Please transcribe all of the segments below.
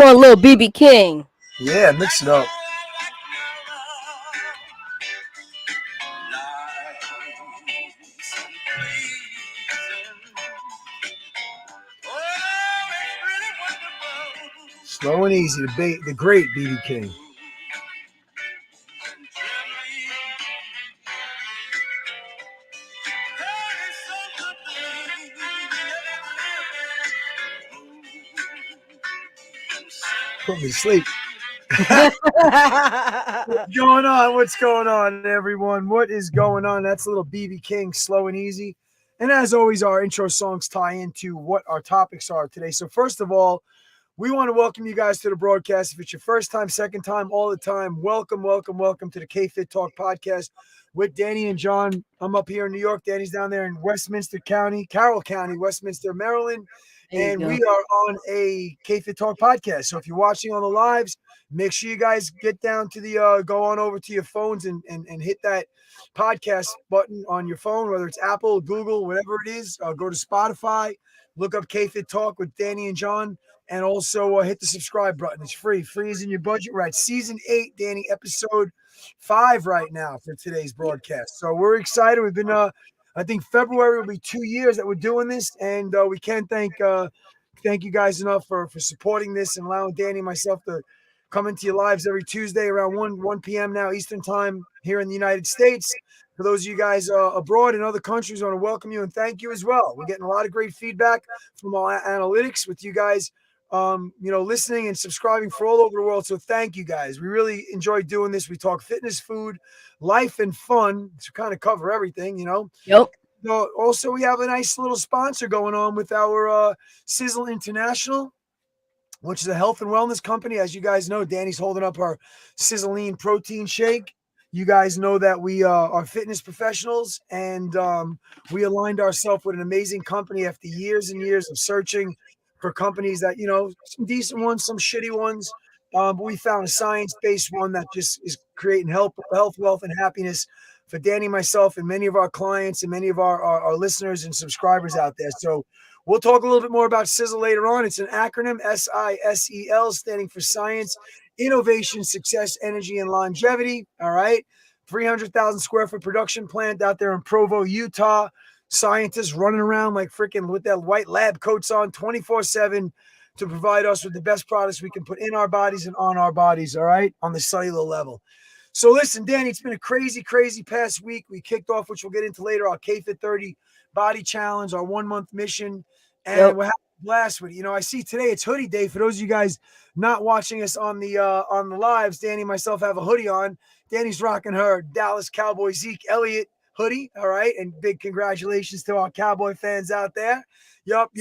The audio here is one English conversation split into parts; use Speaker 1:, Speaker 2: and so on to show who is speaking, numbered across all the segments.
Speaker 1: on a little BB King.
Speaker 2: Yeah, mix it up. Slow and easy, the great BB King. Put me to sleep. What's going on? What's going on, everyone? What is going on? That's a little BB King, slow and easy. And as always, our intro songs tie into what our topics are today. So first of all, we want to welcome you guys to the broadcast. If it's your first time, second time, all the time, welcome to the KFit Talk podcast with Danny and John. I'm up here in New York. Danny's down there in Westminster County, Carroll County, Westminster, Maryland. And we are on a KFit Talk podcast. So if you're watching on the lives, make sure you guys get down to the go on over to your phones and hit that podcast button on your phone, whether it's Apple, Google, whatever it is. Go to Spotify, look up KFit Talk with Danny and John, and also hit the subscribe button. It's free. Free is in your budget. We're at season 8, Danny, episode 5 right now for today's broadcast. So we're excited. We've been I think February will be 2 years that we're doing this, and we can't thank you guys enough for supporting this and allowing Danny and myself to come into your lives every Tuesday around 1 p.m. now Eastern time here in the United States. For those of you guys abroad in other countries, I want to welcome you and thank you as well. We're getting a lot of great feedback from our analytics with you guys, listening and subscribing for all over the world. So thank you guys. We really enjoy doing this. We talk fitness, food, life, and fun to kind of cover everything,
Speaker 1: Yep.
Speaker 2: Also, we have a nice little sponsor going on with our Sizzle International, which is a health and wellness company. As you guys know, Danny's holding up our Sizzling protein shake. You guys know that we are fitness professionals, and we aligned ourselves with an amazing company after years and years of searching for companies that, some decent ones, some shitty ones. But we found a science-based one that just is creating health, wealth, and happiness for Danny, myself, and many of our clients and many of our listeners and subscribers out there. So we'll talk a little bit more about Sizzle later on. It's an acronym, SISEL, standing for Science, Innovation, Success, Energy, and Longevity. All right. 300,000 square foot production plant out there in Provo, Utah. Scientists running around like freaking with their white lab coats on 24/7 to provide us with the best products we can put in our bodies and on our bodies. All right. On the cellular level. So listen, Danny, it's been a crazy, crazy past week. We kicked off, which we'll get into later, our KFit 30 body challenge, our 1 month mission. And we're having a blast with it. I see today it's hoodie day. For those of you guys not watching us on the lives, Danny and myself have a hoodie on. Danny's rocking her Dallas Cowboy Zeke Elliott hoodie. All right. And big congratulations to our Cowboy fans out there. Yup.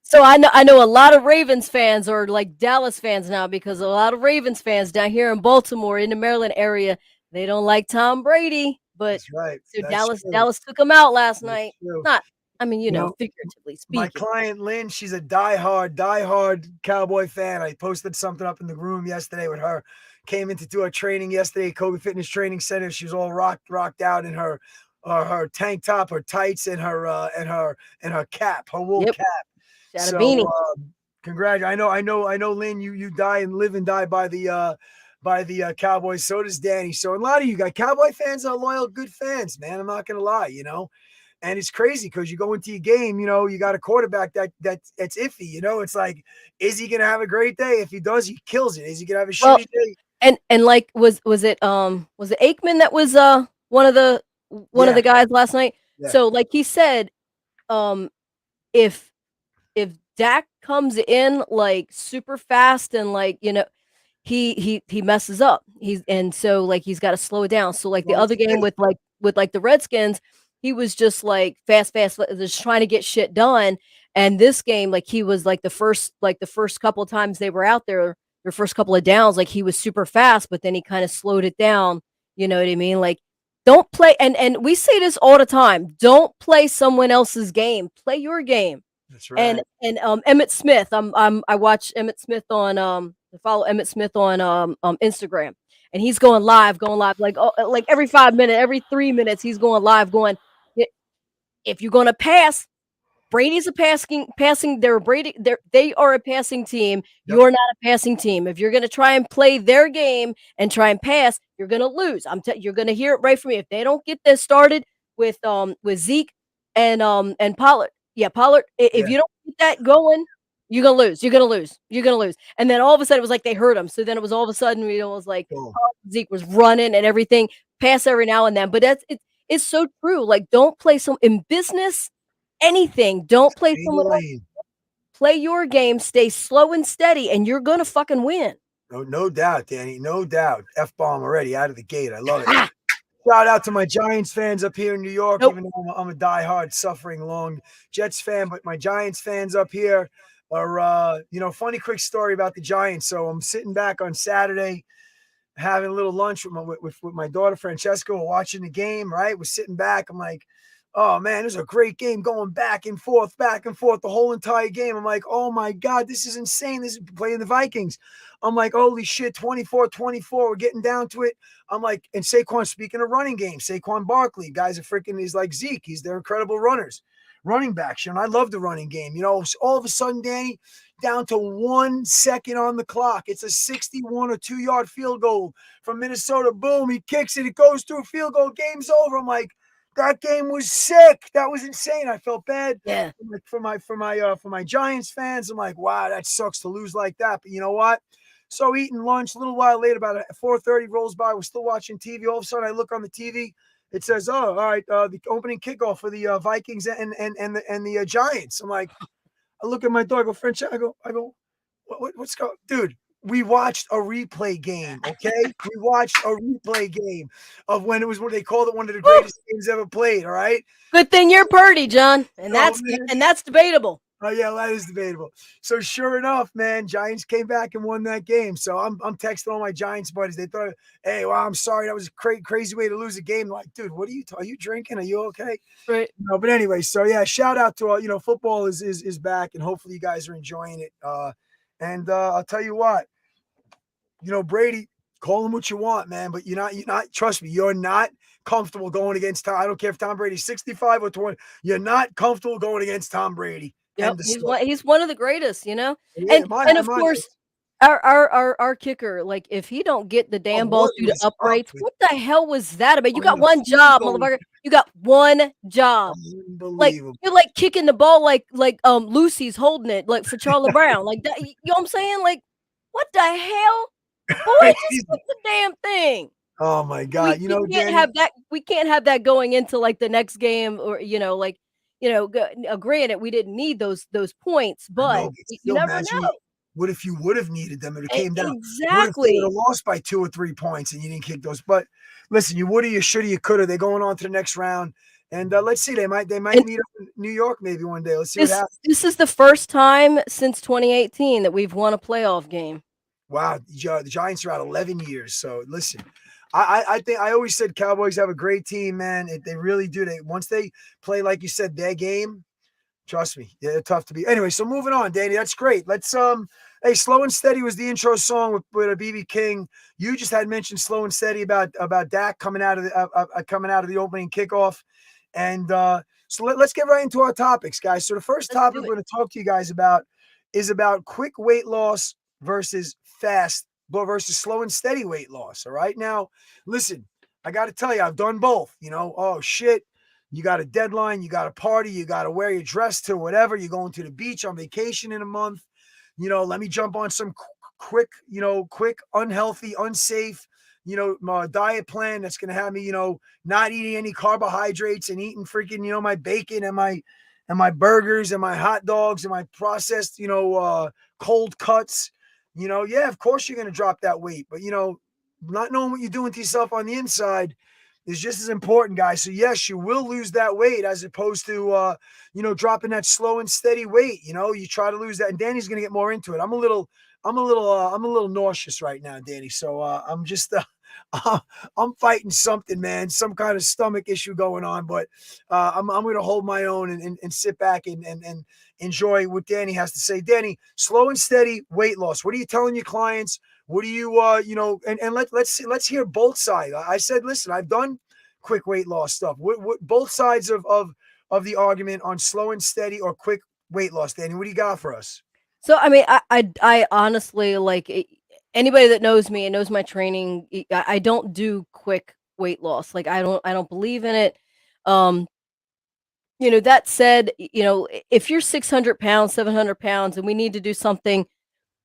Speaker 1: So I know a lot of Ravens fans are like Dallas fans now, because a lot of Ravens fans down here in Baltimore, in the Maryland area, they don't like Tom Brady. But
Speaker 2: that's right.
Speaker 1: So Dallas took him out last night. Not, figuratively speaking.
Speaker 2: My client Lynn, she's a diehard Cowboy fan. I posted something up in the room yesterday with her. Came in to do a training yesterday, Koga Fitness Training Center. She was all rocked out in her tank top, her tights, and her cap, her wool cap.
Speaker 1: Got a beanie.
Speaker 2: Congrats! I know, Lynn. You die and live and die by the Cowboys. So does Danny. So a lot of you guys, Cowboy fans, are loyal, good fans, man. I'm not gonna lie, And it's crazy because you go into your game, you got a quarterback that's iffy. It's like, is he gonna have a great day? If he does, he kills it. Is he gonna have a shitty day?
Speaker 1: And like was it Aikman that was one of the guys last night? Yeah. So like he said, if Dak comes in like super fast and like, he messes up. He's got to slow it down. So like the other game with the Redskins, he was just like fast, just trying to get shit done. And this game, like he was like the first couple of times they were out there, their first couple of downs, like he was super fast, but then he kind of slowed it down. You know what I mean? Like, don't play. And we say this all the time. Don't play someone else's game. Play your game.
Speaker 2: That's right.
Speaker 1: And Emmitt Smith, I watch Emmitt Smith on follow Emmitt Smith on Instagram, and he's going live like every 5 minutes, every 3 minutes he's going live going, if you're going to pass, Brady's a passing. They are a passing team.
Speaker 2: Yep.
Speaker 1: You're not a passing team. If you're going to try and play their game and try and pass, you're going to lose. You're going to hear it right from me. If they don't get this started with Zeke and Pollard, yeah, Pollard. If
Speaker 2: Yeah.
Speaker 1: you don't get that going, you're gonna lose. You're gonna lose. You're gonna lose. And then all of a sudden, it was like they hurt him. So then it was all of a sudden, it was like
Speaker 2: Cool.
Speaker 1: Zeke was running and everything, pass every now and then. But it's so true. Like, don't play in business, anything. Don't play
Speaker 2: Stay in the
Speaker 1: someone else.
Speaker 2: lane.
Speaker 1: Play your game. Stay slow and steady, and you're gonna fucking win.
Speaker 2: No doubt, Danny. No doubt. F-bomb already out of the gate. I love it. Shout out to my Giants fans up here in New York,
Speaker 1: Nope.
Speaker 2: even though I'm a diehard, suffering long Jets fan, but my Giants fans up here are, funny quick story about the Giants. So I'm sitting back on Saturday having a little lunch with my daughter Francesca. We're watching the game, right? We're sitting back. I'm like, oh man, there's a great game going back and forth the whole entire game. I'm like, oh my God, this is insane. This is playing the Vikings. I'm like, holy shit, 24-24. We're getting down to it. I'm like, and Saquon, speaking of running game, Saquon Barkley, guys are freaking, he's like Zeke. They're incredible runners, running backs. I love the running game. All of a sudden, Danny, down to 1 second on the clock. It's a 61 or 2-yard field goal from Minnesota. Boom, he kicks it. It goes through, field goal. Game's over. I'm like, that game was sick. That was insane. I felt bad.
Speaker 1: Yeah.
Speaker 2: For my Giants fans. I'm like, wow, that sucks to lose like that. But you know what? So eating lunch a little while later, about 4:30 rolls by. We're still watching TV. All of a sudden, I look on the TV. It says, "Oh, all right, the opening kickoff for the Vikings and the Giants." I'm like, I look at my dog. I go, French. I go, what's going, dude? We watched a replay game, okay? We watched a replay game of when they called it one of the greatest games ever played. All right.
Speaker 1: Good thing you're Purdy, John, and that's debatable.
Speaker 2: Oh yeah, that is debatable. So sure enough, man, Giants came back and won that game. So I'm texting all my Giants buddies. They thought, hey, well, I'm sorry, that was a crazy way to lose a game. Like, dude, what are you drinking? Are you okay?
Speaker 1: Right.
Speaker 2: No, but anyway, so yeah, shout out to football is back, and hopefully you guys are enjoying it. And I'll tell you what, Brady, call him what you want, man, but you're not. Trust me, you're not comfortable going against Tom. I don't care if Tom Brady's 65 or 20. You're not comfortable going against Tom Brady.
Speaker 1: Yep, he's one of the greatest,
Speaker 2: Yeah,
Speaker 1: and of course, our kicker, like, if he don't get the damn ball through the uprights, what the hell was that about? You got one job, motherfucker. You got one job. Like, you're like kicking the ball like Lucy's holding it, like for Charlie Brown, like that. You know what I'm saying? Like, what the hell? Boy, just kick the damn thing.
Speaker 2: Oh my God!
Speaker 1: We can't have that. We can't have that going into like the next game, or granted, we didn't need those points, but you never know.
Speaker 2: What if you would have needed them? It came down.
Speaker 1: Exactly.
Speaker 2: They would have lost by 2 or 3 points, and you didn't kick those. But listen, you woulda, you shoulda, you coulda. They're going on to the next round, and let's see. They might meet up in New York maybe one day. Let's see what happens.
Speaker 1: This is the first time since 2018 that we've won a playoff game.
Speaker 2: Wow, the Giants are out 11 years. So listen. I think I always said Cowboys have a great team, man. They really do. Once they play, like you said, their game, trust me, they're tough to beat. Anyway, so moving on, Danny. That's great. Let's hey, Slow and Steady was the intro song with a BB King. You just had mentioned Slow and Steady about Dak coming out of the opening kickoff, and so let's get right into our topics, guys. So the first topic we're going to talk to you guys about is about quick weight loss versus fast. But versus slow and steady weight loss. All right. Now, listen, I got to tell you, I've done both. Oh shit, you got a deadline, you got a party, you got to wear your dress to whatever. You're going to the beach on vacation in a month. Let me jump on some quick, unhealthy, unsafe, diet plan that's going to have me, not eating any carbohydrates and eating freaking, my bacon and my burgers and my hot dogs and my processed, cold cuts. Yeah, of course you're going to drop that weight, but not knowing what you're doing to yourself on the inside is just as important, guys. So yes, you will lose that weight as opposed to, dropping that slow and steady weight. You try to lose that, and Danny's going to get more into it. I'm a little nauseous right now, Danny. So I'm just, I'm fighting something, man, some kind of stomach issue going on, but I'm going to hold my own and sit back and enjoy what Danny has to say. Danny, slow and steady weight loss. What are you telling your clients? What do you, and let's hear both sides. I said, listen, I've done quick weight loss stuff. What both sides of of the argument on slow and steady or quick weight loss. Danny, what do you got for us?
Speaker 1: So I mean, I honestly like anybody that knows me and knows my training. I don't do quick weight loss. Like I don't believe in it. Um, that said, if you're 600 pounds, 700 pounds, and we need to do something,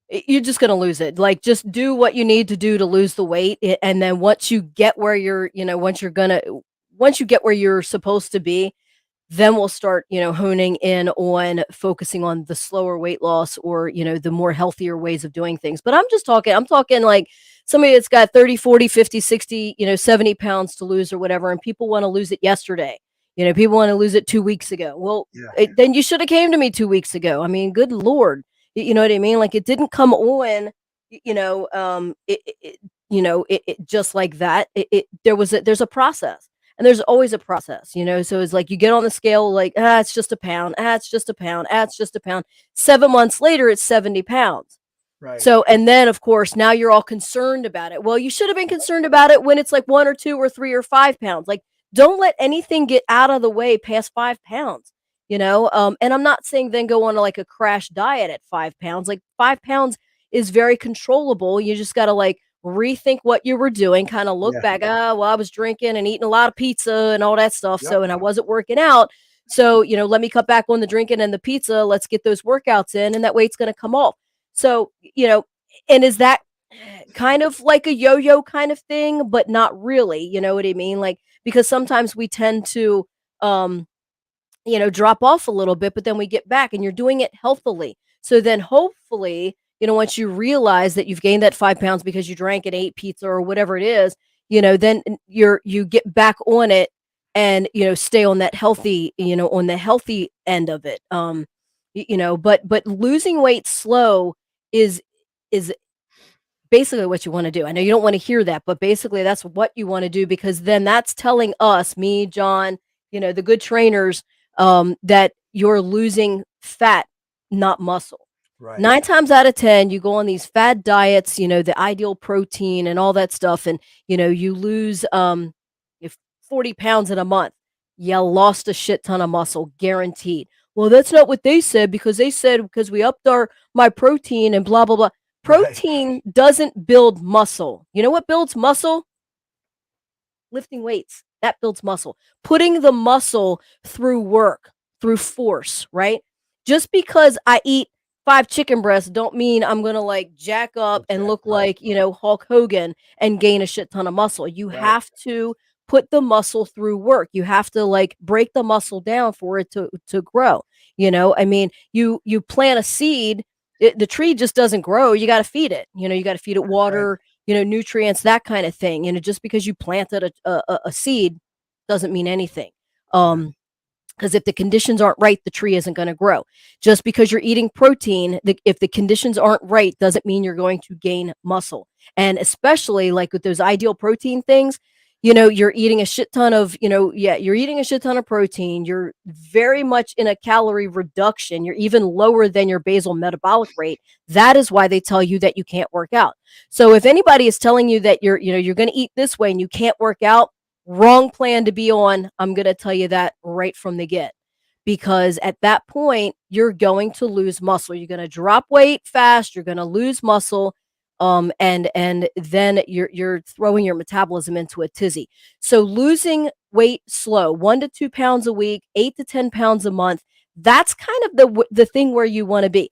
Speaker 1: you're just gonna lose it. Like just do what you need to do to lose the weight, and then once you get where once you get where you're supposed to be, then we'll start, honing in on focusing on the slower weight loss or, the more healthier ways of doing things. But I'm talking like somebody that's got 30, 40, 50, 60, 70 pounds to lose or whatever. And people want to lose it yesterday. People want to lose it 2 weeks ago. Well,
Speaker 2: Yeah.
Speaker 1: then you should have came to me 2 weeks ago. I mean, good Lord. You know what I mean? Like it didn't come on, just like that. There's a process. And there's always a process, so it's like you get on the scale, like, it's just a pound, it's just a pound, it's just a pound. 7 months later, it's 70 pounds.
Speaker 2: Right.
Speaker 1: So, and then of course, now you're all concerned about it. Well, you should have been concerned about it when it's like 1 or 2 or 3 or 5 pounds. Like, don't let anything get out of the way past 5 pounds, and I'm not saying then go on like a crash diet at 5 pounds. Like 5 pounds is very controllable. You just got to like rethink what you were doing, kind of look
Speaker 2: Yeah.
Speaker 1: back. Well, I was drinking and eating a lot of pizza and all that stuff.
Speaker 2: Yep.
Speaker 1: So, and I wasn't working out. So, let me cut back on the drinking and the pizza. Let's get those workouts in, and that weight's going to come off. So, and is that kind of like a yo-yo kind of thing, but not really, you know what I mean? Like, because sometimes we tend to, drop off a little bit, but then we get back and you're doing it healthily. So then hopefully, once you realize that you've gained that 5 pounds because you drank and ate pizza or whatever it is, then you get back on it and, stay on that healthy, on the healthy end of it. But losing weight slow is basically what you want to do. I know you don't want to hear that, but basically that's what you want to do, because then that's telling us, me, John, the good trainers, that you're losing fat, not muscle.
Speaker 2: Right.
Speaker 1: 9 times out of 10, you go on these fad diets, the ideal protein and all that stuff, and you lose if 40 pounds in a month. You lost a shit ton of muscle, guaranteed. Well, that's not what they said, because they said because we upped my protein and blah blah blah. Protein doesn't build muscle. You know what builds muscle? Lifting weights. That builds muscle. Putting the muscle through work, through force, right? Just because I eat 5 chicken breasts don't mean I'm going to like jack up and look like, Hulk Hogan and gain a shit ton of muscle. You have to put the muscle through work. You have to like break the muscle down for it to grow. I mean, you plant a seed, the tree just doesn't grow. You got to feed it. You got to feed it water, nutrients, that kind of thing. Just because you planted a seed doesn't mean anything. Because if the conditions aren't right, the tree isn't going to grow. Just because you're eating protein, if the conditions aren't right, doesn't mean you're going to gain muscle. And especially like with those ideal protein things, you're eating a shit ton of, you're eating a shit ton of protein. You're very much in a calorie reduction. You're even lower than your basal metabolic rate. That is why they tell you that you can't work out. So if anybody is telling you that you're going to eat this way and you can't work out, wrong plan to be on. I'm going to tell you that right from the get, because at that point, you're going to lose muscle. You're going to drop weight fast. You're going to lose muscle. And then you're throwing your metabolism into a tizzy. So losing weight slow, 1 to 2 pounds a week, 8 to 10 pounds a month. That's kind of the thing where you want to be.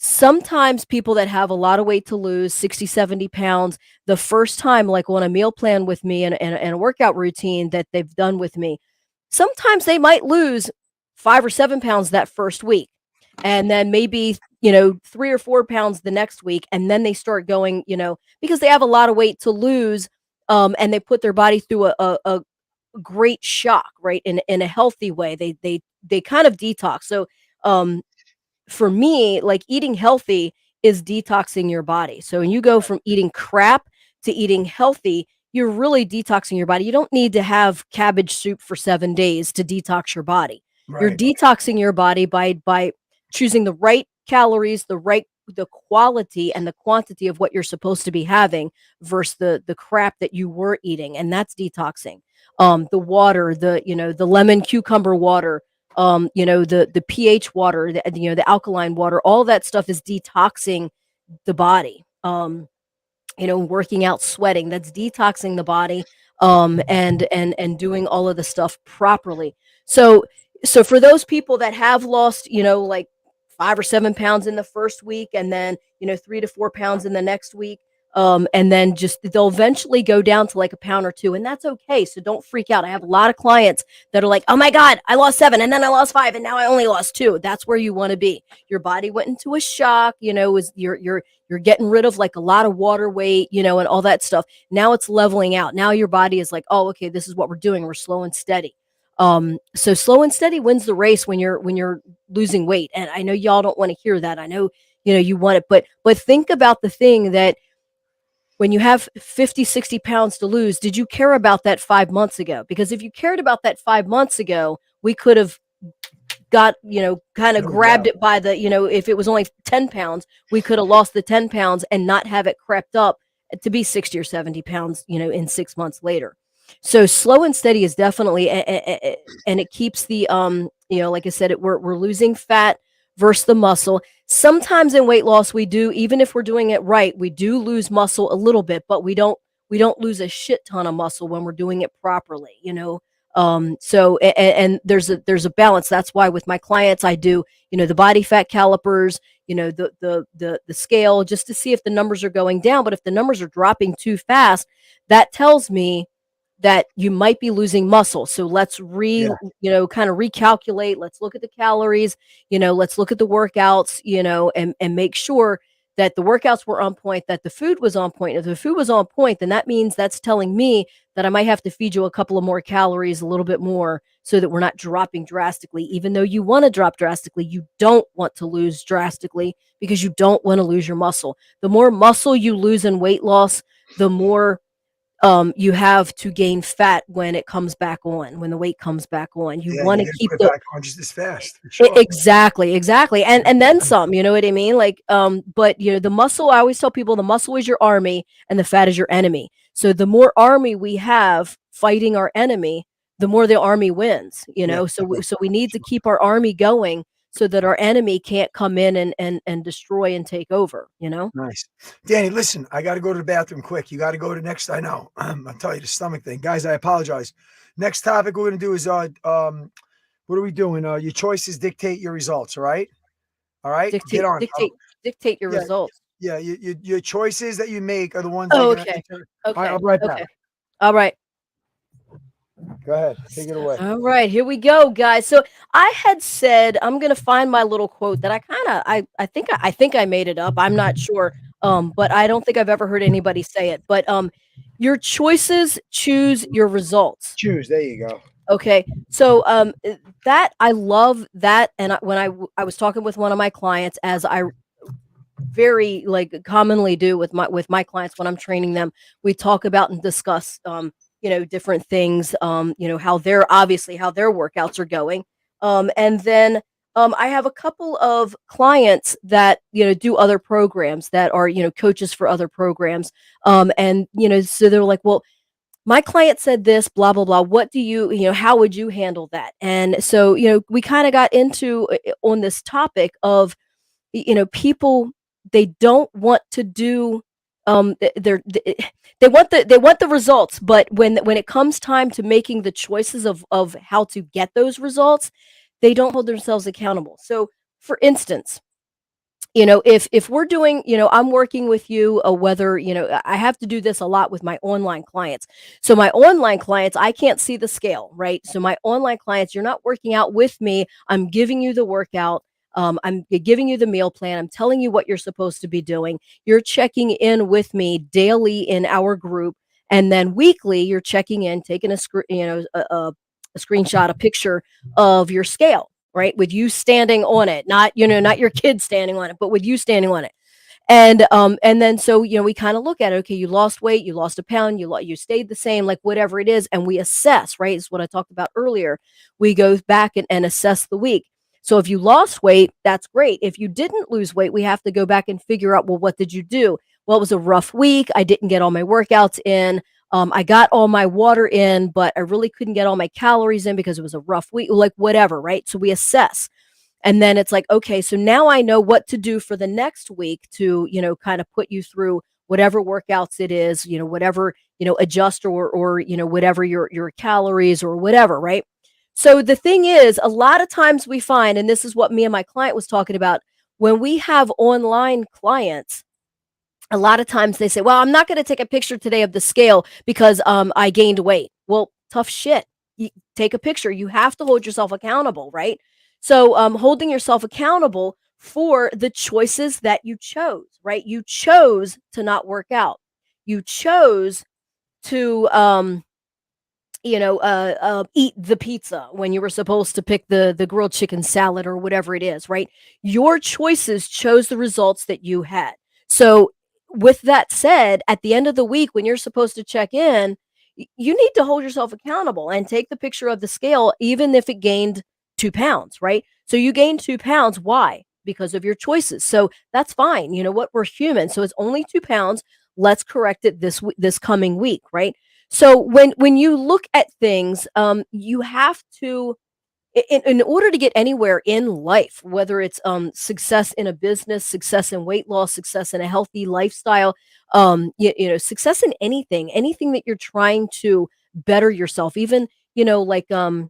Speaker 1: Sometimes people that have a lot of weight to lose, 60, 70 pounds, the first time, like on a meal plan with me and a workout routine that they've done with me, sometimes they might lose 5 or 7 pounds that first week. And then maybe, 3 or 4 pounds the next week. And then they start going, because they have a lot of weight to lose, and they put their body through a great shock, right? In a healthy way. They kind of detox. So, for me, like eating healthy is detoxing your body. So when you go from eating crap to eating healthy, you're really detoxing your body. You don't need to have cabbage soup for 7 days to detox your body. You're detoxing your body by choosing the right calories, the quality and the quantity of what you're supposed to be having versus the crap that you were eating. And that's detoxing. The water, the lemon cucumber water, the pH water, the alkaline water, all that stuff is detoxing the body. Working out, sweating, that's detoxing the body, and doing all of the stuff properly. So so for those people that have lost, like 5 or 7 pounds in the first week, and then 3 to 4 pounds in the next week, and then just they'll eventually go down to like a pound or two, and that's okay. So don't freak out. I have a lot of clients that are like, oh my God, I lost 7, and then I lost 5, and now I only lost 2. That's where you want to be. Your body went into a shock, is you're getting rid of like a lot of water weight, and all that stuff. Now it's leveling out. Now your body is like, oh, okay, this is what we're doing. We're slow and steady. So slow and steady wins the race when you're losing weight. And I know y'all don't want to hear that. I know, you want it, but think about the thing that when you have 50, 60 pounds to lose, did you care about that 5 months ago? Because if you cared about that 5 months ago, we could have got, kind of
Speaker 2: No
Speaker 1: grabbed
Speaker 2: doubt.
Speaker 1: it by the, if it was only 10 pounds, we could have lost the 10 pounds and not have it crept up to be 60 or 70 pounds, in 6 months later. So slow and steady is definitely, and it keeps the, like I said, we're losing fat versus the muscle. Sometimes in weight loss, we do, even if we're doing it right, we do lose muscle a little bit, but we don't lose a shit ton of muscle when we're doing it properly. So and there's a balance. That's why with my clients I do, the body fat calipers, the scale, just to see if the numbers are going down. But if the numbers are dropping too fast, that tells me that you might be losing muscle. So let's
Speaker 2: Yeah.
Speaker 1: kind of recalculate. Let's look at the calories, let's look at the workouts, and make sure that the workouts were on point, that the food was on point. If the food was on point, then that means that's telling me that I might have to feed you a couple of more calories, a little bit more, so that we're not dropping drastically. Even though you want to drop drastically, you don't want to lose drastically because you don't want to lose your muscle. The more muscle you lose in weight loss, the more you have to gain fat when it comes back on, when the weight comes back on. You
Speaker 2: Yeah,
Speaker 1: want
Speaker 2: you're
Speaker 1: to
Speaker 2: gonna
Speaker 1: keep
Speaker 2: put it
Speaker 1: the
Speaker 2: back on just as fast, for sure.
Speaker 1: exactly, and then some. You know what I mean? Like, but the muscle. I always tell people the muscle is your army, and the fat is your enemy. So the more army we have fighting our enemy, the more the army wins.
Speaker 2: Yeah,
Speaker 1: So we need to keep our army going so that our enemy can't come in and destroy and take over.
Speaker 2: nice. Danny, listen, I gotta go to the bathroom quick. You gotta go to next. I know. I'll tell you the stomach thing. Guys, I apologize. Next topic we're gonna do is what are we doing? Your choices dictate your results, all right? All right, get
Speaker 1: Dictate,
Speaker 2: on.
Speaker 1: dictate, dictate your
Speaker 2: Yeah,
Speaker 1: results.
Speaker 2: yeah, your choices that you make are the ones that are
Speaker 1: Oh,
Speaker 2: gonna
Speaker 1: okay,
Speaker 2: enter. All right, I'll
Speaker 1: okay,
Speaker 2: be right back.
Speaker 1: okay. All right.
Speaker 2: Go ahead, take it away.
Speaker 1: All right, here we go, guys. So I had said I'm gonna find my little quote that I think I made it up. I'm not sure, but I don't think I've ever heard anybody say it. But your choices choose your results.
Speaker 2: Choose. There you go.
Speaker 1: Okay, so that I love that, and when I was talking with one of my clients, as I very like commonly do with my clients when I'm training them. We talk about and discuss different things, how their workouts are going. And then I have a couple of clients that do other programs, that are coaches for other programs. And so they're like, well, my client said this, blah blah blah. What do how would you handle that? And so we kind of got into on this topic of people, they don't want to do they want the results, but when it comes time to making the choices of how to get those results, they don't hold themselves accountable. So for instance, if we're doing, I'm working with you, whether, I have to do this a lot with my online clients. So my online clients, I can't see the scale, right? So my online clients, you're not working out with me. I'm giving you the workout. I'm giving you the meal plan. I'm telling you what you're supposed to be doing. You're checking in with me daily in our group. And then weekly, you're checking in, taking a screenshot, a picture of your scale, right? With you standing on it, not your kid standing on it, but with you standing on it. And then so we kind of look at it. Okay, you lost weight, you lost a pound, you stayed the same, like whatever it is, and we assess. Right, is what I talked about earlier. We go back and assess the week. So if you lost weight, that's great. If you didn't lose weight, we have to go back and figure out, well, what did you do? Well, it was a rough week. I didn't get all my workouts in. I got all my water in, but I really couldn't get all my calories in because it was a rough week, like whatever, right? So we assess. And then it's like, okay, so now I know what to do for the next week to, kind of put you through whatever workouts it is, whatever, adjust or, whatever your calories or whatever, right? So the thing is, a lot of times we find, and this is what me and my client was talking about, when we have online clients, a lot of times they say, well, I'm not going to take a picture today of the scale because I gained weight. Well, tough shit. You take a picture. You have to hold yourself accountable, right? So holding yourself accountable for the choices that you chose, right? You chose to not work out. You chose to eat the pizza when you were supposed to pick the grilled chicken salad or whatever it is, right? Your choices chose the results that you had. So, with that said, at the end of the week, when you're supposed to check in, you need to hold yourself accountable and take the picture of the scale, even if it gained 2 pounds, right? So, you gained 2 pounds. Why? Because of your choices. So, that's fine. You know what? We're human. So, it's only 2 pounds. Let's correct it this coming week, right? So when you look at things, you have to, in order to get anywhere in life, whether it's success in a business, success in weight loss, success in a healthy lifestyle, success in anything that you're trying to better yourself, even like a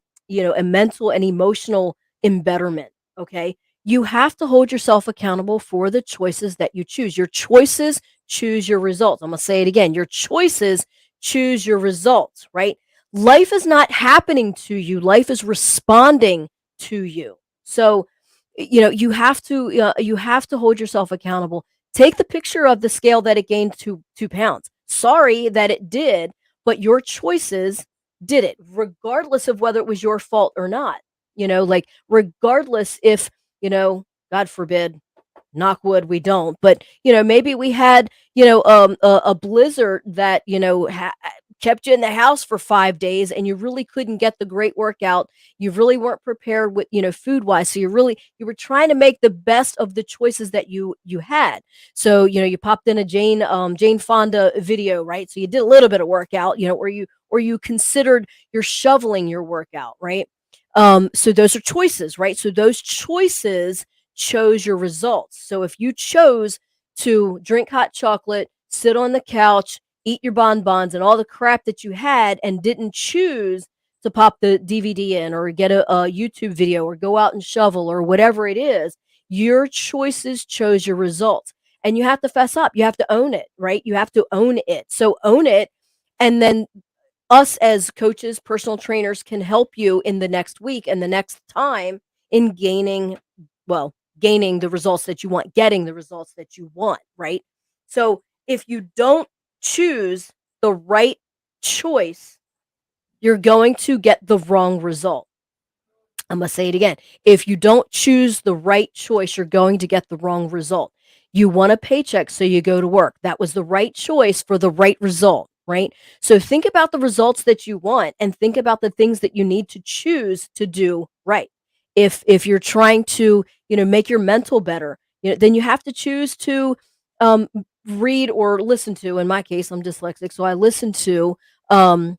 Speaker 1: mental and emotional embetterment. Okay, you have to hold yourself accountable for the choices that you choose. Your choices choose your results. I'm gonna say it again. Your choices choose your results. Right. Life is not happening to you, life is responding to you. So you have to hold yourself accountable. Take the picture of the scale that it gained 2 pounds. Sorry that it did, but your choices did it, regardless of whether it was your fault or not. Like, regardless if, God forbid, knock wood, we don't, but maybe we had a blizzard that kept you in the house for 5 days and you really couldn't get the great workout. You really weren't prepared with food wise, so you were trying to make the best of the choices that you had. So you popped in a Jane Fonda video, right? So you did a little bit of workout, or you considered you're shoveling your workout, right? So those are choices, right? So those choices chose your results. So if you chose to drink hot chocolate, sit on the couch, eat your bonbons and all the crap that you had, and didn't choose to pop the DVD in or get a YouTube video or go out and shovel or whatever it is, your choices chose your results. And you have to fess up. You have to own it, right? You have to own it. So own it. And then us as coaches, personal trainers can help you in the next week and the next time in gaining the results that you want, getting the results that you want, right? So if you don't choose the right choice, you're going to get the wrong result. I'm going to say it again. If you don't choose the right choice, you're going to get the wrong result. You want a paycheck, so you go to work. That was the right choice for the right result, right? So think about the results that you want and think about the things that you need to choose to do right. If you're trying to, make your mental better, then you have to choose to um, read or listen to. In my case, I'm dyslexic, so I listen to um,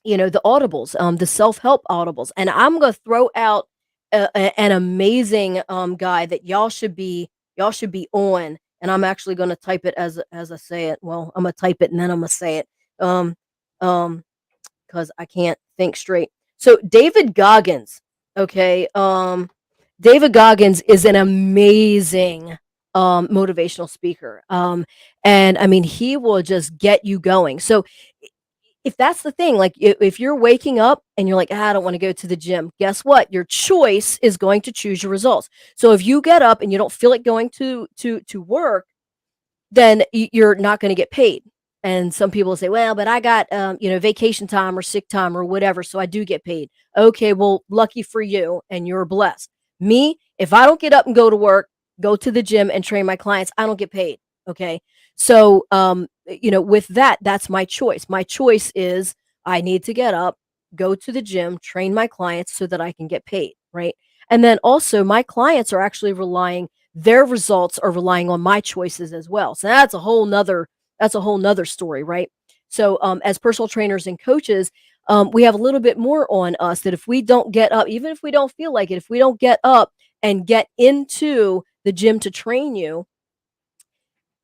Speaker 1: the audibles, the self-help audibles. And I'm going to throw out an amazing guy that y'all should be on. And I'm actually going to type it as I say it. Well, I'm going to type it and then I'm going to say it. Um um cuz I can't think straight. So David Goggins, okay? David Goggins is an amazing motivational speaker. And I mean, he will just get you going. So if that's the thing, like if you're waking up and you're like, I don't want to go to the gym, guess what? Your choice is going to choose your results. So if you get up and you don't feel like going to work, then you're not going to get paid. And some people say, well, but I got vacation time or sick time or whatever, so I do get paid. Okay, well, lucky for you, and you're blessed. Me, if I don't get up and go to work, go to the gym and train my clients, I don't get paid. Okay, so with that, that's my choice. My choice is I need to get up, go to the gym, train my clients so that I can get paid, right? And then also, my clients are actually relying their results are relying on my choices as well. So that's a whole nother story, right? So as personal trainers and coaches, we have a little bit more on us that if we don't get up, even if we don't feel like it, if we don't get up and get into the gym to train you,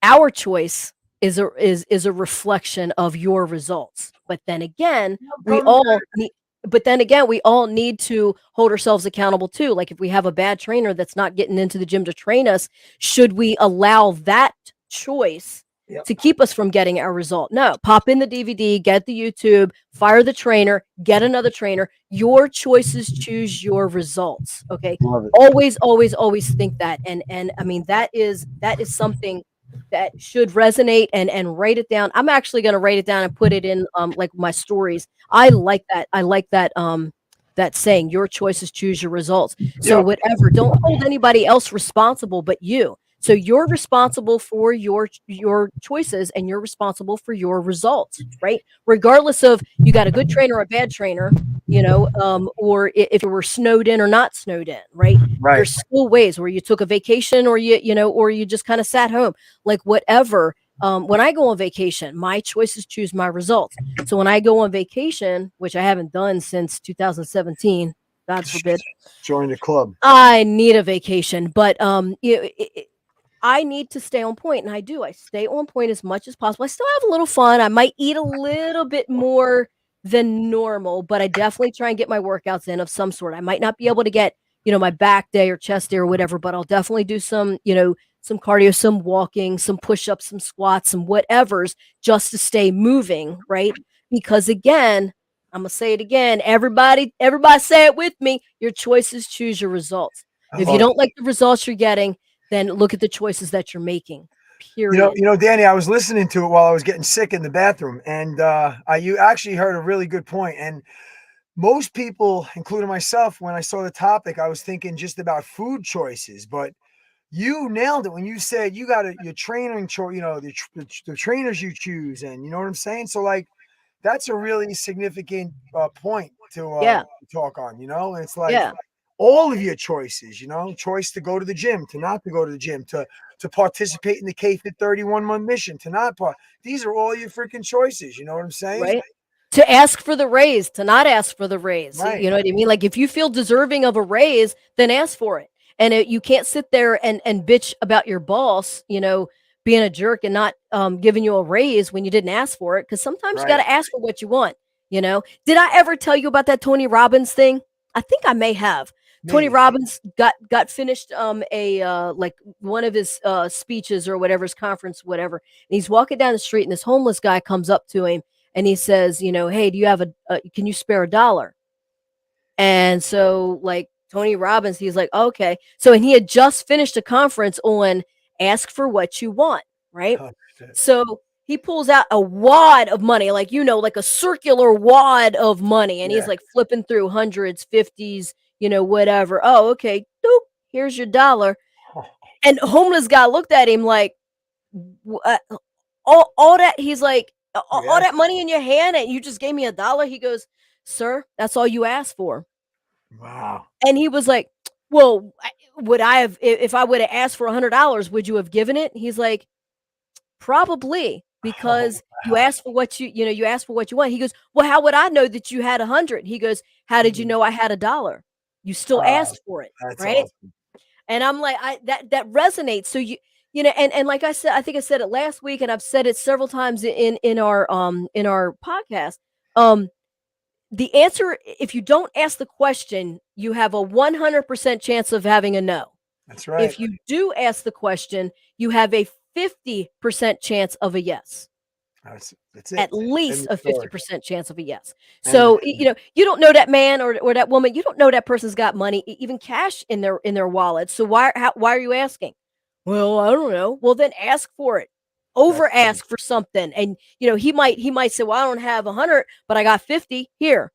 Speaker 1: our choice is a reflection of your results. But then again, we all need we all need to hold ourselves accountable too. Like if we have a bad trainer that's not getting into the gym to train us, should we allow that choice to keep us from getting our result? No, pop in the DVD, get the YouTube, fire the trainer, get another trainer. Your choices choose your results. Okay. Always, always, always think that. And I mean, that is something that should resonate, and write it down. I'm actually going to write it down and put it in like my stories. I like that. I like that saying, your choices choose your results. So whatever, don't hold anybody else responsible but you. So you're responsible for your choices, and you're responsible for your results, right? Regardless of you got a good trainer or a bad trainer, or if you were snowed in or not snowed in, right? There's still ways where you took a vacation, or or you just kind of sat home, like whatever. When I go on vacation, my choices choose my results. So when I go on vacation, which I haven't done since 2017, God forbid,
Speaker 2: join the club.
Speaker 1: I need a vacation, but I need to stay on point, and I do. I stay on point as much as possible. I still have a little fun. I might eat a little bit more than normal, but I definitely try and get my workouts in of some sort. I might not be able to get, my back day or chest day or whatever, but I'll definitely do some, some cardio, some walking, some push-ups, some squats, some whatevers, just to stay moving, right? Because again, I'm gonna say it again. Everybody say it with me. Your choices choose your results. If you don't like the results you're getting, then look at the choices that you're making. Period.
Speaker 2: Danny, I was listening to it while I was getting sick in the bathroom, and you actually heard a really good point. And most people, including myself, when I saw the topic, I was thinking just about food choices, but you nailed it when you said you got your training choice, the trainers you choose, and you know what I'm saying? So like, that's a really significant point to talk on, and it's like all of your choices, choice to go to the gym, to not to go to the gym, to participate in the KFit 31-month mission, to not part. These are all your freaking choices. You know what I'm saying?
Speaker 1: Right. To ask for the raise, to not ask for the raise.
Speaker 2: Right.
Speaker 1: You know what I mean? Like if you feel deserving of a raise, then ask for it. And you can't sit there and bitch about your boss, being a jerk and not giving you a raise when you didn't ask for it. Because sometimes you got to ask for what you want. Did I ever tell you about that Tony Robbins thing? I think I may have. Tony Robbins got finished like one of his speeches or whatever, his conference, whatever. And he's walking down the street, and this homeless guy comes up to him, and he says, hey, do you have can you spare $1? And so like Tony Robbins, he's like, okay. So, and he had just finished a conference on ask for what you want, right? Oh, so he pulls out a wad of money, like, like a circular wad of money. And he's like flipping through hundreds, 50s, whatever. Oh, okay. Doop, here's your $1. And homeless guy looked at him like, all that, he's like, all that money in your hand and you just gave me $1? He goes, sir, that's all you asked for.
Speaker 2: Wow.
Speaker 1: And he was like, well, would I have, if I would have asked for $100, would you have given it? He's like, probably, because you asked for what you asked for what you want. He goes, well, how would I know that you had 100? He goes, how did you know I had $1? You still asked for it, right? Awesome. And I'm like, that resonates. So and like I said, I think I said it last week, and I've said it several times in our podcast. The answer, if you don't ask the question, you have a 100% chance of having a no.
Speaker 2: That's right.
Speaker 1: If you do ask the question, you have a 50% chance of a yes.
Speaker 2: That's it.
Speaker 1: At least a 50% chance of a yes. So, you don't know that man or that woman, you don't know that person's got money, even cash in their wallet. So why are you asking? Well, I don't know. Well, then ask for it. Over ask for something. And he might say, well, I don't have 100, but I got 50 here.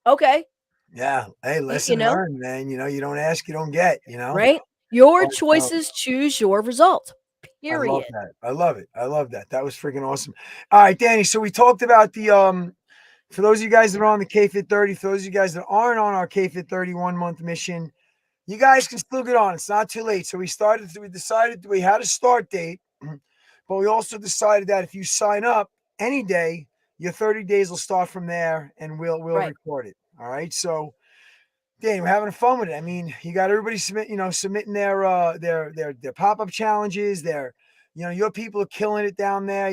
Speaker 1: Okay.
Speaker 2: Yeah. Hey, lesson learned, man. You don't ask, you don't get,
Speaker 1: right? Your choices choose your result. Period.
Speaker 2: I love it. I love that. That was freaking awesome. All right, Danny. So we talked about the for those of you guys that are on the KFit 30, for those of you guys that aren't on our KFit 31-month mission, you guys can still get on. It's not too late. So we decided we had a start date, but we also decided that if you sign up any day. Your 30 days will start from there, and we'll
Speaker 1: Right.
Speaker 2: record it. All right. So, Danny, we're having fun with it. I mean, you got everybody submitting their pop up challenges. Your people are killing it down there.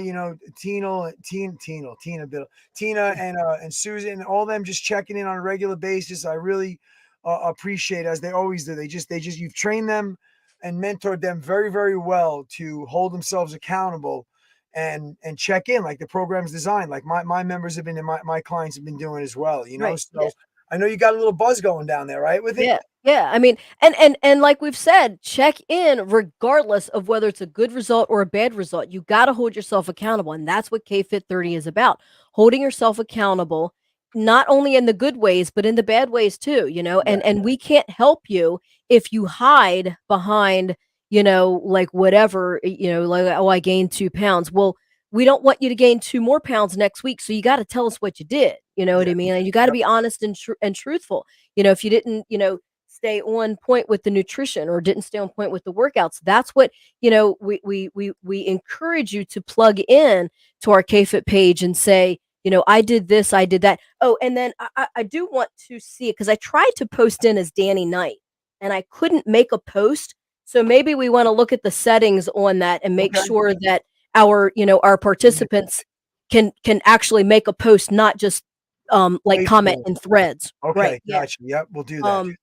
Speaker 2: Tina, and Susan, all them just checking in on a regular basis. I really appreciate, as they always do. They just you've trained them and mentored them very, very well to hold themselves accountable and check in like the program's designed. Like my members have been, and my clients have been doing as well.
Speaker 1: Right.
Speaker 2: So. I know you got a little buzz going down there, right, with it?
Speaker 1: Yeah. Yeah. I mean, and like we've said, check in regardless of whether it's a good result or a bad result. You got to hold yourself accountable. And that's what KFit 30 is about. Holding yourself accountable, not only in the good ways, but in the bad ways too,
Speaker 2: Yeah.
Speaker 1: and we can't help you if you hide behind, like whatever, like, oh, I gained 2 pounds. Well, we don't want you to gain 2 more pounds next week. So you got to tell us what you did. You know what I
Speaker 2: Exactly.
Speaker 1: mean? And you got to
Speaker 2: Yep.
Speaker 1: be honest and truthful. If you didn't, stay on point with the nutrition or didn't stay on point with the workouts, that's what, we encourage you to plug in to our KFit page and say, I did this, I did that. Oh, and then I do want to see it because I tried to post in as Danny Knight and I couldn't make a post. So maybe we want to look at the settings on that and make
Speaker 2: Okay.
Speaker 1: sure that our participants can actually make a post, not just like comment
Speaker 2: Faithful.
Speaker 1: in threads. Right.
Speaker 2: Okay,
Speaker 1: Yeah.
Speaker 2: gotcha. Yep, we'll do that.
Speaker 1: Um,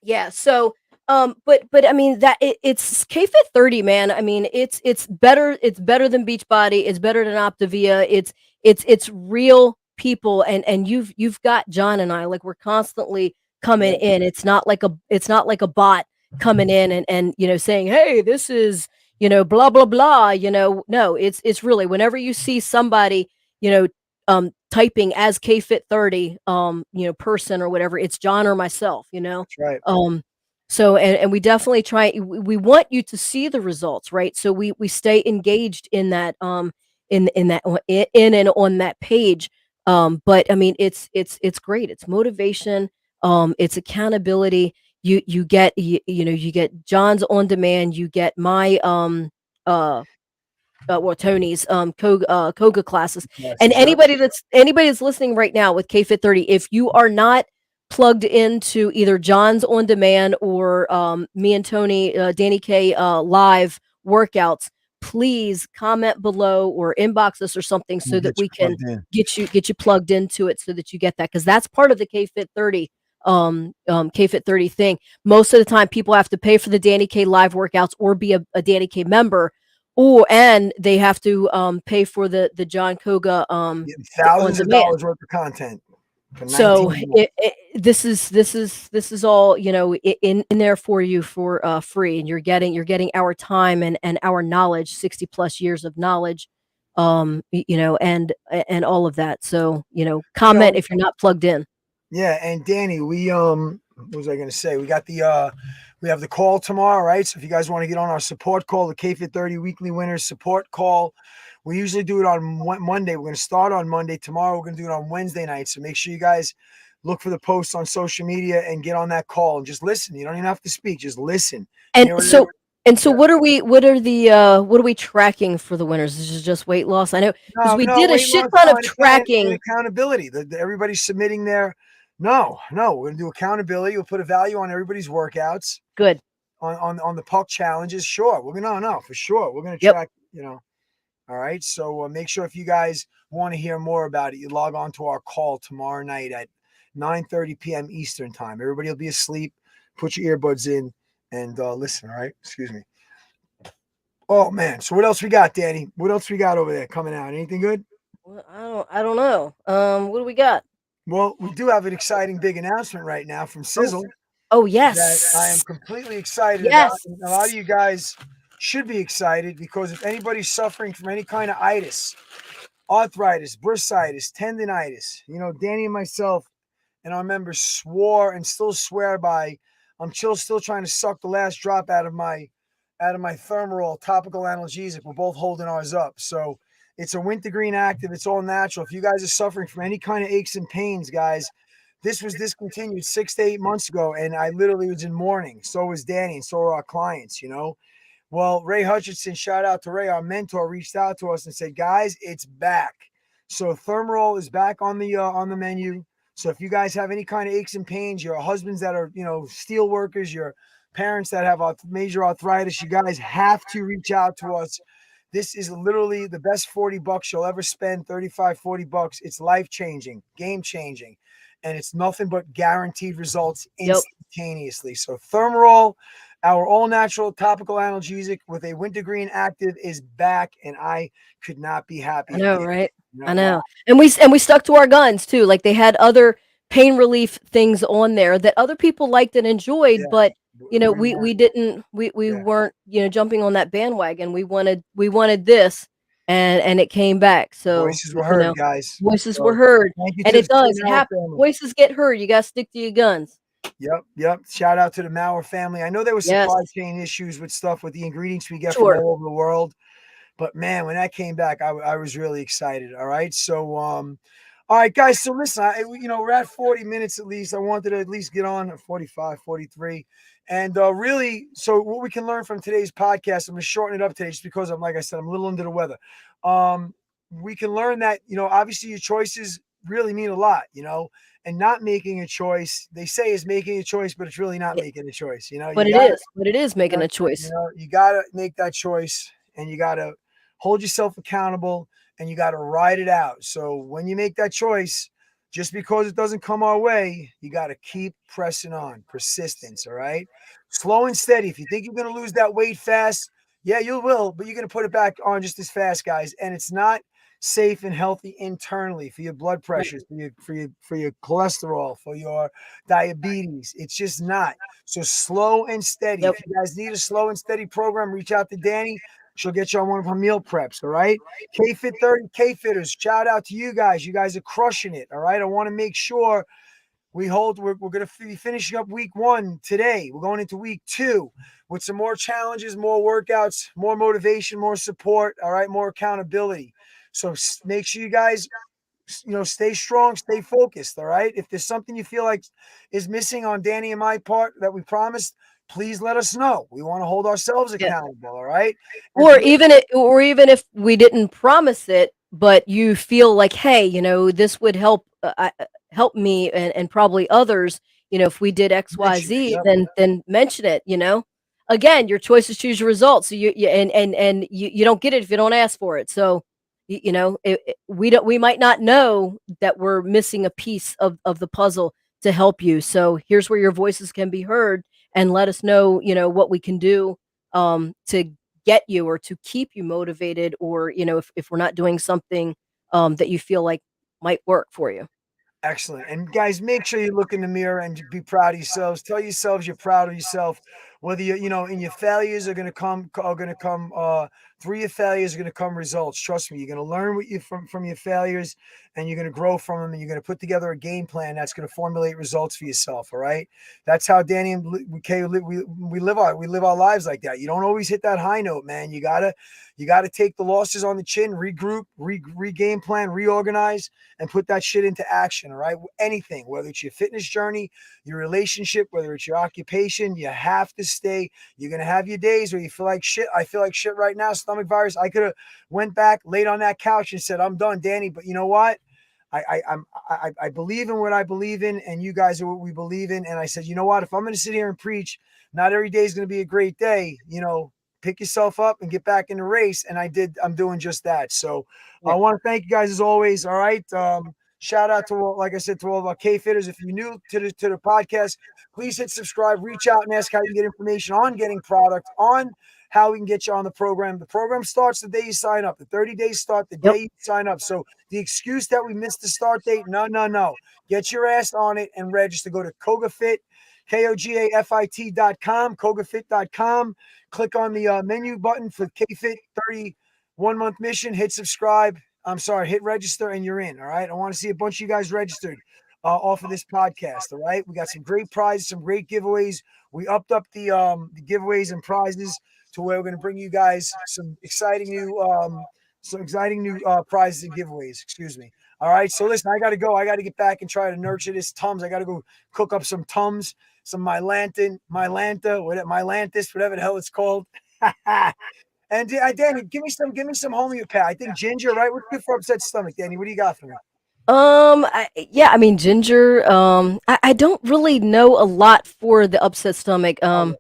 Speaker 1: yeah. So, but I mean it's KFit 30, man. I mean, it's better. It's better than Beachbody. It's better than Optavia. It's real people, and you've got John and I, like, we're constantly coming
Speaker 2: Yeah,
Speaker 1: in. It's not like a bot coming in and saying, hey, this is blah blah blah. No, it's really whenever you see somebody you know typing as KFit 30 person or whatever, it's John or myself.
Speaker 2: that's right.
Speaker 1: um so and we definitely try, we want you to see the results, right? So we stay engaged in that in and on that page. But I mean, it's great. It's motivation, it's accountability. You get John's on demand, you get my uh well, Tony's Koga classes. And
Speaker 2: Classes, yep.
Speaker 1: anybody that's listening right now with KFit 30, if you are not plugged into either John's on demand or me and Tony, Danny K live workouts, please comment below or inbox us or something
Speaker 2: We'll
Speaker 1: so that
Speaker 2: get you
Speaker 1: we can
Speaker 2: plugged in.
Speaker 1: get you plugged into it so that you get that, because that's part of the KFit 30 KFit 30 thing. Most of the time people have to pay for the Danny K live workouts or be a Danny K member, and they have to pay for the Jon Koga
Speaker 2: Getting
Speaker 1: on
Speaker 2: thousands of
Speaker 1: demand.
Speaker 2: dollars worth of content for
Speaker 1: So
Speaker 2: 19 bucks.
Speaker 1: this is all in there for you for free, and you're getting our time and our knowledge, 60 plus years of knowledge, and all of that. So
Speaker 2: You
Speaker 1: comment
Speaker 2: know,
Speaker 1: if you're not plugged in.
Speaker 2: yeah, and Danny, what was I gonna say? We have the call tomorrow, right? So if you guys want to get on our support call, the KFit 30 weekly winners support call, we usually do it on Monday. We're gonna start on Monday. Tomorrow we're gonna do it on Wednesday night. So make sure you guys look for the posts on social media and get on that call and just listen. You don't even have to speak, just listen.
Speaker 1: And
Speaker 2: Hear what
Speaker 1: so and so
Speaker 2: yeah.
Speaker 1: what are we tracking for the winners? This is just weight loss. I know, because we
Speaker 2: No,
Speaker 1: did a
Speaker 2: weight
Speaker 1: shit
Speaker 2: loss,
Speaker 1: ton
Speaker 2: no,
Speaker 1: of
Speaker 2: and
Speaker 1: tracking.
Speaker 2: accountability. Everybody's submitting their no, we're gonna do accountability. We'll put a value on everybody's workouts,
Speaker 1: Good.
Speaker 2: on the puck challenges. Sure, we're gonna no, for sure. We're gonna
Speaker 1: Yep.
Speaker 2: track, all right. So make sure, if you guys want to hear more about it, you log on to our call tomorrow night at 9:30 p.m. Eastern time. Everybody will be asleep. Put your earbuds in and listen. All right. Excuse me. Oh man. So what else we got, Danny? What else we got over there coming out? Anything good?
Speaker 1: Well, I don't know. What do we got?
Speaker 2: Well, we do have an exciting big announcement right now from
Speaker 1: Oh,
Speaker 2: Sizzle
Speaker 1: oh
Speaker 2: that I am
Speaker 1: yes.
Speaker 2: completely excited about.
Speaker 1: Yes.
Speaker 2: And a lot of you guys should be excited, because if anybody's suffering from any kind of itis, arthritis, bursitis, tendonitis, Danny and myself and our members swore and still swear by. I'm still trying to suck the last drop out of my Thermarol topical analgesic. We're both holding ours up. So it's a wintergreen active. It's all natural. If you guys are suffering from any kind of aches and pains, guys, this was discontinued 6 to 8 months ago, and I literally was in mourning. So was Danny, and so are our clients. Well, Ray Hutchinson, shout out to Ray, our mentor, reached out to us and said, guys, it's back. So Thermarole is back on the menu. So if you guys have any kind of aches and pains, your husbands that are, steel workers, your parents that have major arthritis, you guys have to reach out to us. This is literally the best $40 you'll ever spend, 35, $40. It's life-changing, game-changing, and it's nothing but guaranteed results instantaneously. So Thermarole, our all-natural topical analgesic with a wintergreen active, is back, and I could not be happier.
Speaker 1: I know, right? I know. And we stuck to our guns too. Like, they had other pain relief things on there that other people liked and enjoyed, but we didn't we weren't, jumping on that bandwagon. We wanted this, and it came back. So,
Speaker 2: voices were heard, guys.
Speaker 1: Voices were heard.
Speaker 2: Thank you
Speaker 1: And
Speaker 2: to
Speaker 1: it does. Voices get heard. You got to stick to your guns.
Speaker 2: Yep. Shout out to the Maurer family. I know there was supply chain issues with the ingredients we get from all over the world. But man, when that came back, I was really excited. All right. So, all right, guys. So listen, we're at 40 minutes at least. I wanted to at least get on at 45, 43. And really, so what we can learn from today's podcast, I'm going to shorten it up today just because like I said, I'm a little under the weather. We can learn that, obviously your choices really mean a lot, and not making a choice, they say, is making a choice, but it's really not making a choice,
Speaker 1: But it is making a choice.
Speaker 2: You got to make that choice, and you got to hold yourself accountable, and you got to ride it out. So when you make that choice, just because it doesn't come our way, you got to keep pressing on. Persistence, all right? Slow and steady. If you think you're going to lose that weight fast, yeah, you will, but you're going to put it back on just as fast, guys. And it's not safe and healthy internally for your blood pressures, for your cholesterol, for your diabetes. It's just not. So slow and steady. If you guys need a slow and steady program, reach out to Dani. She'll get you on one of her meal preps, all right? KFit 30 K-Fitters, shout out to you guys. You guys are crushing it, all right? I want to make sure we're going to be finishing up week 1 today. We're going into week 2 with some more challenges, more workouts, more motivation, more support, all right? More accountability. So make sure you guys, stay strong, stay focused, all right? If there's something you feel like is missing on Dani and my part that we promised, please let us know. We want to hold ourselves accountable, all right?
Speaker 1: Or even if we didn't promise it, but you feel like, hey, this would help help me and probably others. If we did X, Y, Z, then mention it. Again, your choices choose your results. So you don't get it if you don't ask for it. So we might not know that we're missing a piece of the puzzle to help you. So here's where your voices can be heard, and let us know, what we can do to get you or to keep you motivated, or, if we're not doing something that you feel like might work for you.
Speaker 2: Excellent. And guys, make sure you look in the mirror and be proud of yourselves. Tell yourselves you're proud of yourself. Whether in your failures are going to come through your failures are going to come results. Trust me, you're going to learn from your failures, and you're going to grow from them, and you're going to put together a game plan that's going to formulate results for yourself. All right. That's how Dani and Kay we live our lives like that. You don't always hit that high note, man. You gotta take the losses on the chin, regroup, game plan, reorganize, and put that shit into action. All right. Anything, whether it's your fitness journey, your relationship, whether it's your occupation, you have to stay. You're going to have your days where you feel like shit. I feel like shit right now, stomach virus. I could have went back, laid on that couch and said, I'm done, Dani. But you know what? I believe in what I believe in, and you guys are what we believe in. And I said, you know what? If I'm going to sit here and preach, not every day is going to be a great day. Pick yourself up and get back in the race. And I'm doing just that. So I want to thank you guys as always. All right. Shout out to all, like I said, to all of our K-Fitters. If you're new to the podcast, please hit subscribe, reach out and ask how you can get information on getting product, on how we can get you on the program. The program starts the day you sign up. The 30 days start the day you sign up. So the excuse that we missed the start date, no. Get your ass on it and register. Go to KogaFit, KOGAFIT.com, KogaFit.com. Click on the menu button for KFit 30 1-month mission. Hit subscribe. Hit register, and you're in. All right. I want to see a bunch of you guys registered off of this podcast. All right. We got some great prizes, some great giveaways. We upped up the giveaways and prizes to where we're going to bring you guys some exciting new prizes and giveaways. Excuse me. All right. So listen, I got to go. I got to get back and try to nurture this Tums. I got to go cook up some Tums, some Mylantis, whatever the hell it's called. And Danny, give me some homeopath. I think ginger, right? What's good for upset stomach, Danny? What do you got for me?
Speaker 1: Yeah, I mean ginger. I don't really know a lot for the upset stomach.
Speaker 2: Okay.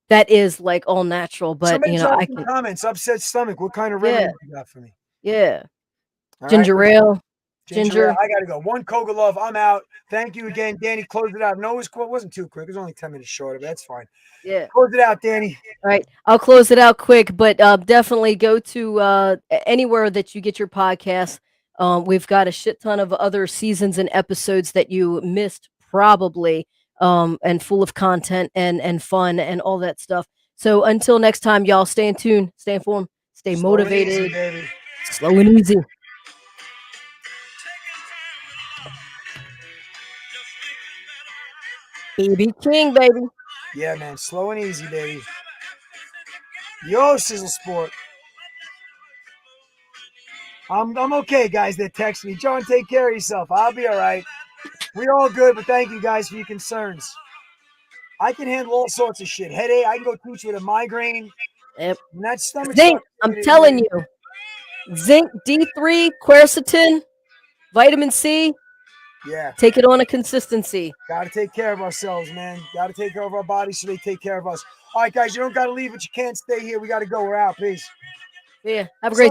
Speaker 1: That is like all natural, but
Speaker 2: Somebody drop
Speaker 1: I
Speaker 2: some
Speaker 1: can.
Speaker 2: comments. Upset stomach. What kind of
Speaker 1: Yeah,
Speaker 2: remedy you got for me?
Speaker 1: yeah.
Speaker 2: All right,
Speaker 1: Ginger ale,
Speaker 2: ginger ale.
Speaker 1: ginger.
Speaker 2: I gotta go. One Koga love. I'm out. Thank you again, Danny. Close it out. No, it wasn't too quick. It was only 10 minutes shorter, but that's fine.
Speaker 1: Yeah.
Speaker 2: Close it out, Danny.
Speaker 1: All right, I'll close it out quick, but definitely go to anywhere that you get your podcasts. We've got a shit ton of other seasons and episodes that you missed probably, and full of content and fun and all that stuff. So until next time, y'all, stay in tune, stay informed, stay
Speaker 2: Slow and easy,
Speaker 1: motivated,
Speaker 2: baby.
Speaker 1: slow and easy. BB King, baby.
Speaker 2: Yeah, man. Slow and easy, baby. Yo, Sizzle Sport. I'm okay, guys. That text me. John, take care of yourself. I'll be all right. We're all good, but thank you guys for your concerns. I can handle all sorts of shit. Headache. I can go teach with a migraine.
Speaker 1: Yep.
Speaker 2: And that stomach
Speaker 1: Zinc,
Speaker 2: starts
Speaker 1: I'm
Speaker 2: kicking in
Speaker 1: telling
Speaker 2: here.
Speaker 1: you, zinc, D3, quercetin, vitamin C.
Speaker 2: Yeah.
Speaker 1: Take it on a consistency.
Speaker 2: Got to take care of ourselves, man. Got to take care of our bodies so they take care of us. All right, guys, you don't got to leave, but you can't stay here. We got to go. We're out. Peace.
Speaker 1: Yeah. Have a great